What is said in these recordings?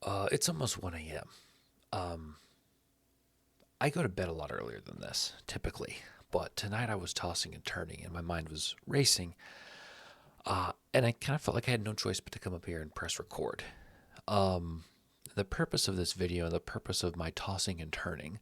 It's almost 1 a.m. Um, I go to bed a lot earlier than this, typically. But tonight I was tossing and turning and my mind was racing. And I kind of felt like I had no choice but to come up here and press record. Um, the purpose of this video and the purpose of my tossing and turning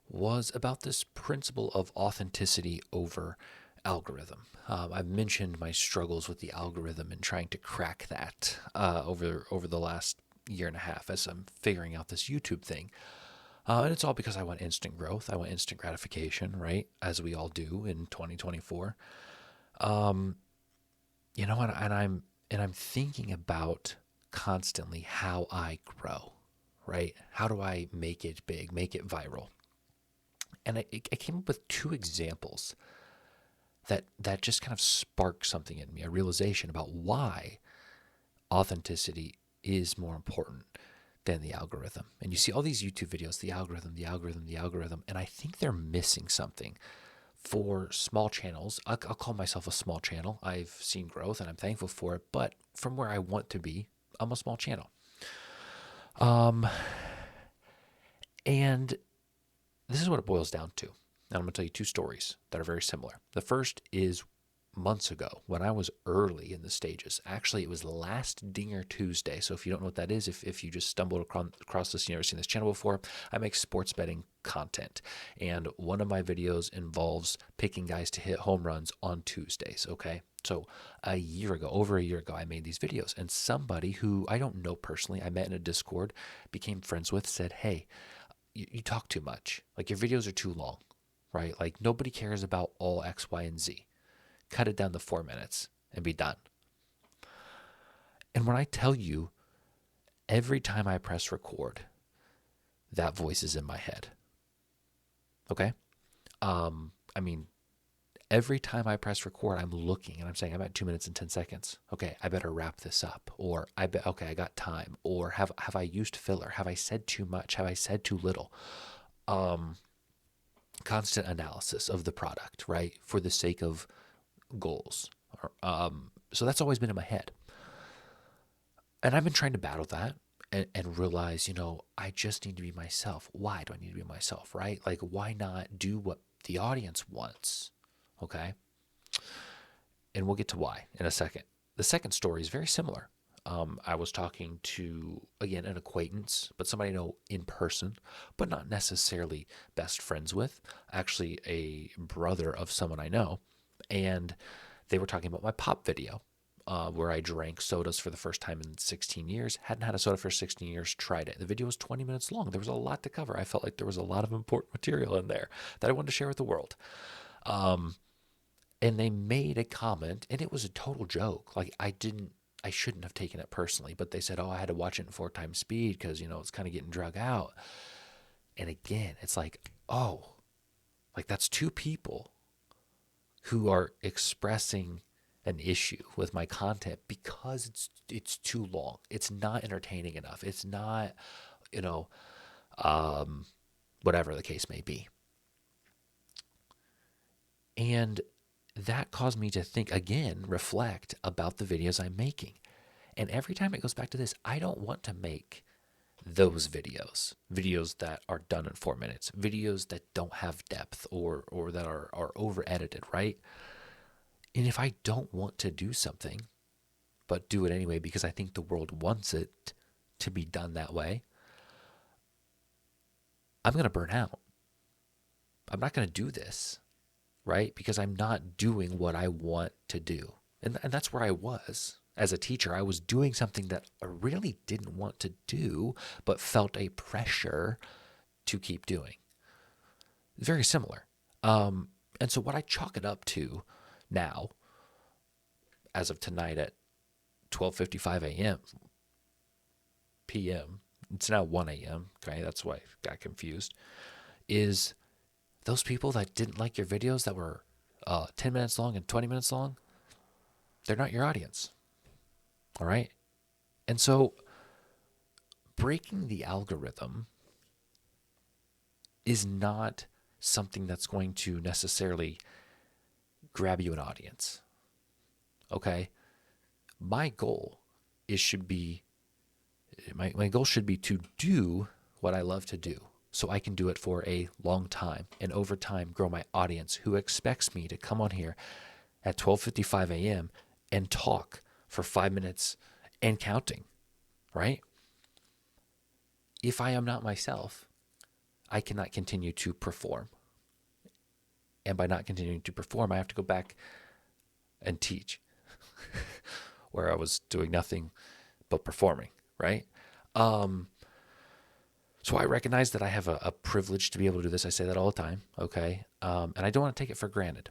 was about this principle of authenticity over algorithm. I've mentioned my struggles with the algorithm and trying to crack that over the last year and a half as I'm figuring out this YouTube thing. And it's all because I want instant growth. I want instant gratification, right? As we all do in 2024. Um, and I'm thinking about constantly how I grow, right? How do I make it big, make it viral? And I came up with two examples that just kind of sparked something in me, a realization about why authenticity is more important than the algorithm. And you see all these YouTube videos, the algorithm, the algorithm, the algorithm, and I think they're missing something for small channels. I'll call myself a small channel. I've seen growth and I'm thankful for it, but from where I want to be, I'm a small channel. Um, and this is what it boils down to. And I'm going to tell you two stories that are very similar. The first is months ago when I was early in the stages. Actually, it was last Dinger Tuesday. So if you don't know what that is, if you just stumbled across this, you've never seen this channel before, I make sports betting content. And one of my videos involves picking guys to hit home runs on Tuesdays, okay? So over a year ago, I made these videos. And somebody who I don't know personally, I met in a Discord, became friends with, said, hey, you talk too much. Like your videos are too long, right? Like nobody cares about all X, Y, and Z. Cut it down to 4 minutes and be done. And when I tell you, every time I press record, that voice is in my head. Okay? I mean, every time I press record, I'm looking and I'm saying, I'm at 2 minutes and 10 seconds. Okay, I better wrap this up. Or okay, I got time. Or have I used filler? Have I said too much? Have I said too little? Constant analysis of the product, right? For the sake of goals. So that's always been in my head. And I've been trying to battle that and realize, I just need to be myself. Why do I need to be myself, right? Like, why not do what the audience wants? Okay. And we'll get to why in a second. The second story is very similar. I was talking to, again, an acquaintance, but somebody I know in person, but not necessarily best friends with, actually a brother of someone I know. And they were talking about my pop video, where I drank sodas for the first time in 16 years. Hadn't had a soda for 16 years, tried it. The video was 20 minutes long. There was a lot to cover. I felt like there was a lot of important material in there that I wanted to share with the world. And they made a comment, and it was a total joke. Like, I shouldn't have taken it personally, but they said, oh, I had to watch it in 4 times speed because, it's kind of getting drug out. And again, it's like, oh, like that's two people who are expressing an issue with my content because it's too long. It's not entertaining enough. It's not, you know, whatever the case may be. And that caused me to think again, reflect about the videos I'm making. And every time it goes back to this, I don't want to make those videos that are done in 4 minutes, videos that don't have depth or that are over edited, right? And if I don't want to do something, but do it anyway because I think the world wants it to be done that way, I'm going to burn out. I'm not going to do this, right? Because I'm not doing what I want to do. And that's where I was. As a teacher, I was doing something that I really didn't want to do, but felt a pressure to keep doing. Very similar. And so what I chalk it up to now, as of tonight at 12:55 a.m. p.m., it's now 1 a.m., okay, that's why I got confused, is those people that didn't like your videos that were 10 minutes long and 20 minutes long, they're not your audience, all right? And so breaking the algorithm is not something that's going to necessarily grab you an audience, okay? My goal should be My goal should be to do what I love to do so I can do it for a long time and over time grow my audience who expects me to come on here at 12:55 a.m. and talk for 5 minutes and counting, right? If I am not myself, I cannot continue to perform. And by not continuing to perform, I have to go back and teach where I was doing nothing but performing, right? So I recognize that I have a privilege to be able to do this. I say that all the time, okay? And I don't want to take it for granted.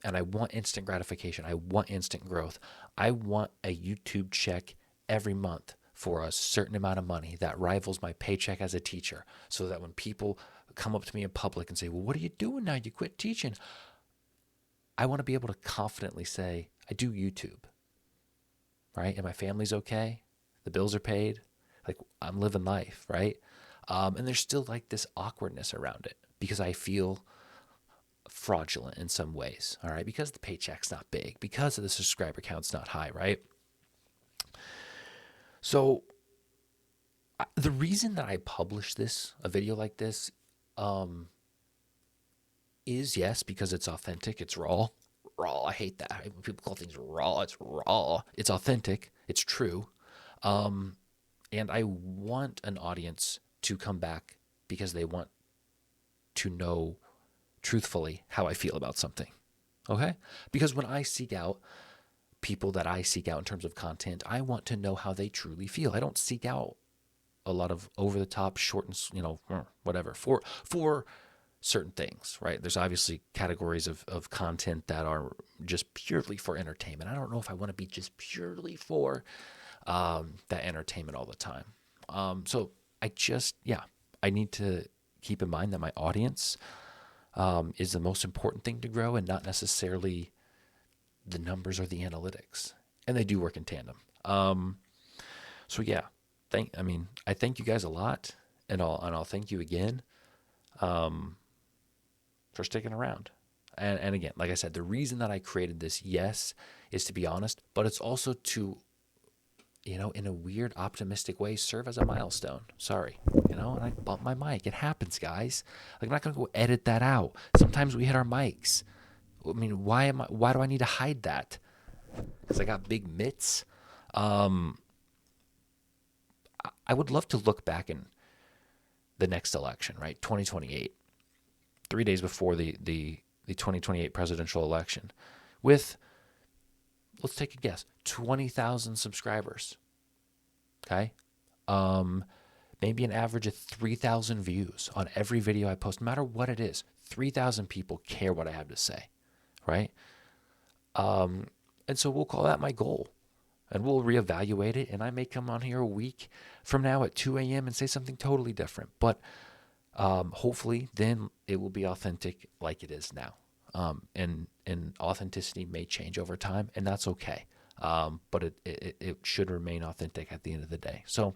And I want instant gratification. I want instant growth. I want a YouTube check every month for a certain amount of money that rivals my paycheck as a teacher, so that when people come up to me in public and say, well, what are you doing now? You quit teaching. I want to be able to confidently say, I do YouTube, right? And my family's okay. The bills are paid. Like, I'm living life, right? And there's still like this awkwardness around it because I feel fraudulent in some ways, all right? Because the paycheck's not big, because the subscriber count's not high, right? So the reason that I publish a video like this, is yes, because it's authentic, it's raw. Raw, I hate that. When people call things raw, it's raw. It's authentic, it's true. And I want an audience to come back because they want to know truthfully how I feel about something, okay? Because when I seek out people that I seek out in terms of content, I want to know how they truly feel. I don't seek out a lot of over-the-top, short and, whatever, for certain things, right? There's obviously categories of content that are just purely for entertainment. I don't know if I want to be just purely for that entertainment all the time. So I need to keep in mind that my audience is the most important thing to grow, and not necessarily the numbers or the analytics. And they do work in tandem. So yeah, I thank you guys a lot, and I'll thank you again for sticking around. And again, like I said, the reason that I created this, yes, is to be honest, but it's also to, in a weird optimistic way, serve as a milestone. Sorry, and I bumped my mic. It happens, guys. Like, I'm not gonna go edit that out. Sometimes we hit our mics. I mean, why do I need to hide that? Because I got big mitts. I would love to look back in the next election, right? 2028, 3 days before the 2028 presidential election, with, let's take a guess, 20,000 subscribers. Okay? Maybe an average of 3,000 views on every video I post, no matter what it is. 3,000 people care what I have to say, right? And so we'll call that my goal, and we'll reevaluate it. And I may come on here a week from now at 2 a.m. and say something totally different. But hopefully then it will be authentic like it is now. And authenticity may change over time, and that's okay. But it should remain authentic at the end of the day. So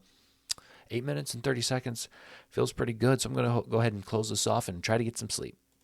8 minutes and 30 seconds feels pretty good. So I'm going to go ahead and close this off and try to get some sleep.